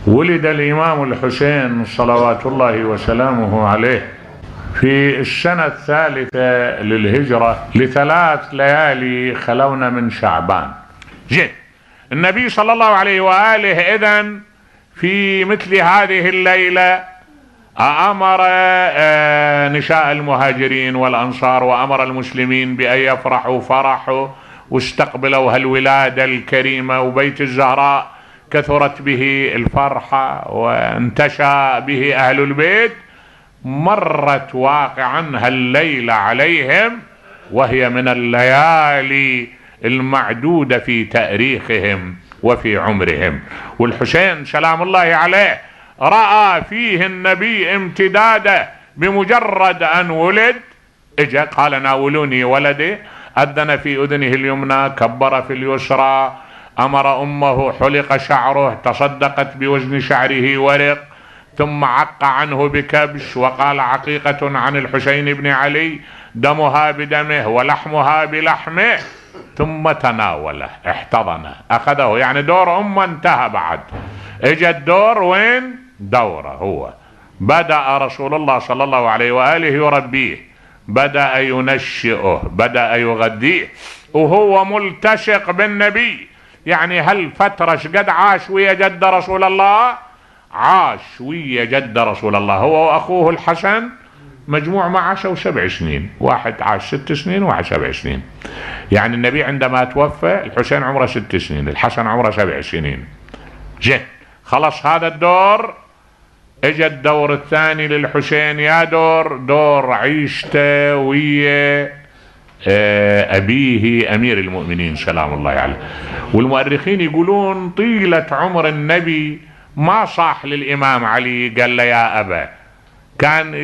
ولد الإمام الحسين صلوات الله وسلامه عليه في السنة الثالثة للهجرة ل3 ليالي خلون من شعبان. جد النبي صلى الله عليه وآله إذن في مثل هذه الليلة أمر نساء المهاجرين والأنصار وأمر المسلمين بأن يفرحوا فرحوا واستقبلوا هالولادة الكريمة، وبيت الزهراء كثرت به الفرحة وانتشى به أهل البيت. مرت واقعا هالليلة عليهم وهي من الليالي المعدودة في تاريخهم وفي عمرهم. والحسين سلام الله عليه رأى فيه النبي امتداده بمجرد أن ولد. اجا قال ناولوني ولدي، أذن في أذنه اليمنى، كبر في اليسرى، أمر أمه حلق شعره، تصدقت بوزن شعره ورق، ثم عق عنه بكبش وقال عقيقة عن الحسين بن علي دمها بدمه ولحمها بلحمه، ثم تناوله احتضنه أخذه. يعني دور أمه انتهى، بعد اجى الدور وين؟ دوره هو. بدأ رسول الله صلى الله عليه وآله يربيه، بدأ ينشئه، بدأ يغذيه، وهو ملتصق بالنبي. يعني هالفترة قد عاش ويا جد رسول الله؟ عاش ويا جد رسول الله هو وأخوه الحسن مجموع ما عاشوا 7 سنين، واحد عاش 6 سنين وواحد 7 سنين. يعني النبي عندما توفى الحسين عمره 6 سنين، الحسن عمره 7 سنين. جد خلص هذا الدور، اجى الدور الثاني للحسين، يا دور عيشته ويا أبيه أمير المؤمنين سلام الله عليه. والمؤرخين يقولون طيلة عمر النبي ما صاح للإمام علي قال له يا أبا، كان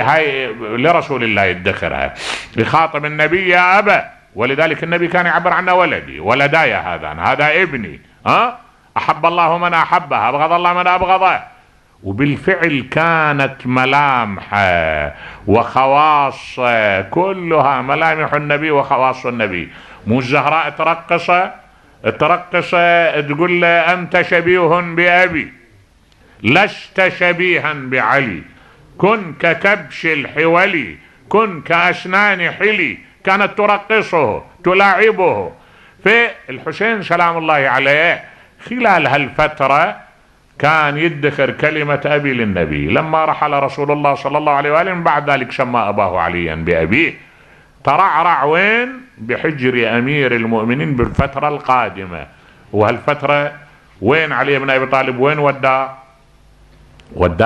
هاي لرسول الله يدخرها، يخاطب النبي يا أبا. ولذلك النبي كان يعبر عنه ولدي، ولداي هذا ابني، أحب الله من أحبه، أبغض الله من أبغضه. وبالفعل كانت ملامحه وخواص كلها ملامح النبي وخواص النبي. مو الزهراء ترقص تقول له أنت شبيه بأبي لست شبيها بعلي، كن ككبش الحولي، كن كأسنان حلي. كانت ترقصه تلاعبه. فالحسين سلام الله عليه خلال هالفترة كان يدخر كلمة أبي للنبي. لما رحل رسول الله صلى الله عليه وآله بعد ذلك سمى أباه عليا بأبيه. ترعرع وين؟ بحجر أمير المؤمنين بالفترة القادمة. وهالفترة وين علي بن أبي طالب؟ وين وداه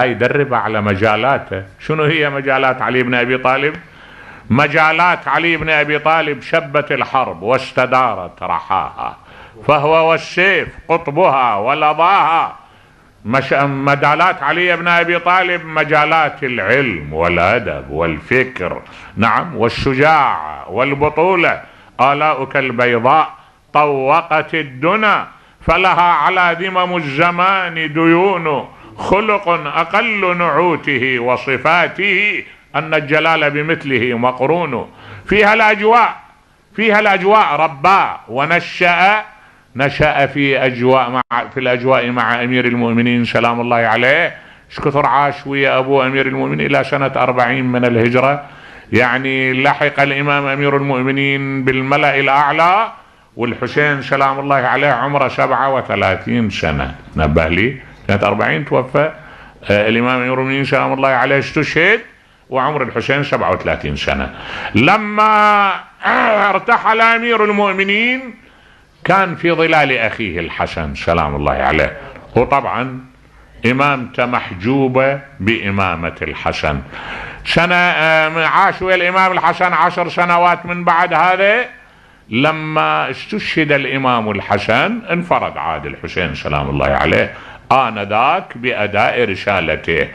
يدرب على مجالاته. شنو هي مجالات علي بن أبي طالب؟ مجالات علي بن أبي طالب شبت الحرب واستدارت رحاها، فهو والسيف قطبها ولظاها. مجالات علي بن أبي طالب مجالات العلم والأدب والفكر، نعم، والشجاعة والبطولة. آلاؤك البيضاء طوقت الدنا، فلها على ذمم الزمان ديون، خلق أقل نعوته وصفاته أن الجلال بمثله مقرون. فيها الأجواء رباه ونشأ في الأجواء مع أمير المؤمنين سلام الله عليه. شكثر عاش ويا أبو أمير المؤمنين إلى سنة 40 من الهجرة. يعني لحق الإمام أمير المؤمنين بالملأ الأعلى، والحسين سلام الله عليه عمره 37 سنة. نبه لي سنة 40 توفى الإمام أمير المؤمنين سلام الله عليه، استشهد وعمر الحسين 37 سنة. لما ارتحل أمير المؤمنين كان في ظلال أخيه الحسن سلام الله عليه، وطبعا إمامته محجوبة بإمامة الحسن. عاش ويا الإمام الحسن 10 سنوات. من بعد هذا لما استشهد الإمام الحسن انفرد عاد الحسين سلام الله عليه آنذاك بأداء رسالته،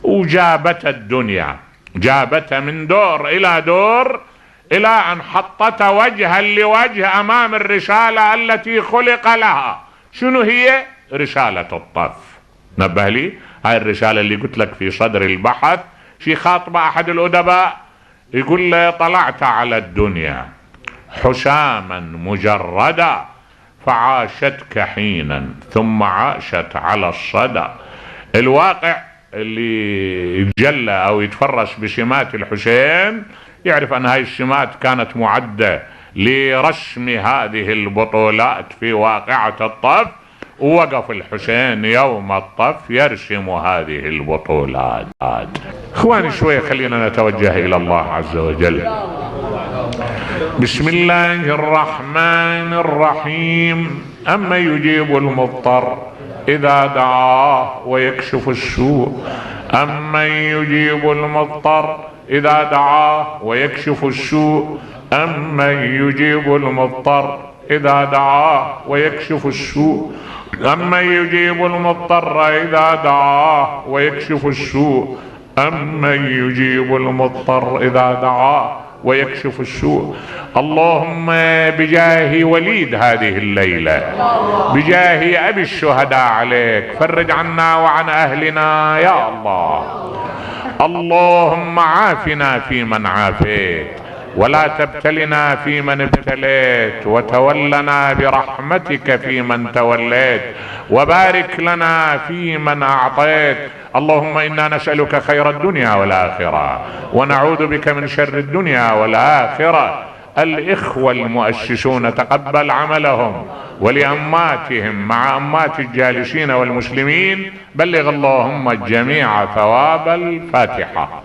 وجابت الدنيا، جابت من دور إلى دور إلى أن حطت وجها لوجه أمام الرسالة التي خلق لها. شنو هي؟ رسالة الطف. نبه لي هاي الرسالة اللي قلت لك في صدر البحث. في خاطبة أحد الأدباء يقول له طلعت على الدنيا حساما مجردا، فعاشتك حينا ثم عاشت على الصدى. الواقع اللي يتجلى او يتفرس بسمات الحسين يعرف ان هاي السمات كانت معدة لرسم هذه البطولات في واقعة الطف، ووقف الحسين يوم الطف يرسم هذه البطولات. اخواني شوية خلينا نتوجه الى الله عز وجل. بسم الله الرحمن الرحيم. أما يجيب المضطر إذا دعاه ويكشف السوء، أما يجيب المضطر إذا دعاه ويكشف السوء، أما يجيب المضطر إذا دعاه ويكشف السوء، أما يجيب المضطر إذا دعاه ويكشف السوء، أما يجيب المضطر إذا دعاه ويكشف السوء. اللهم بجاه وليد هذه الليلة، بجاه أبي الشهداء عليك، فرج عنا وعن أهلنا يا الله. اللهم عافنا فيمن عافيت، ولا تبتلنا فيمن ابتليت، وتولنا برحمتك فيمن توليت، وبارك لنا فيمن أعطيت. اللهم إنا نسألك خير الدنيا والآخرة، ونعوذ بك من شر الدنيا والآخرة. الإخوة المؤسسون تقبل عملهم، ولأماتهم مع أمات الجالسين والمسلمين بلغ اللهم الجميع ثواب الفاتحة.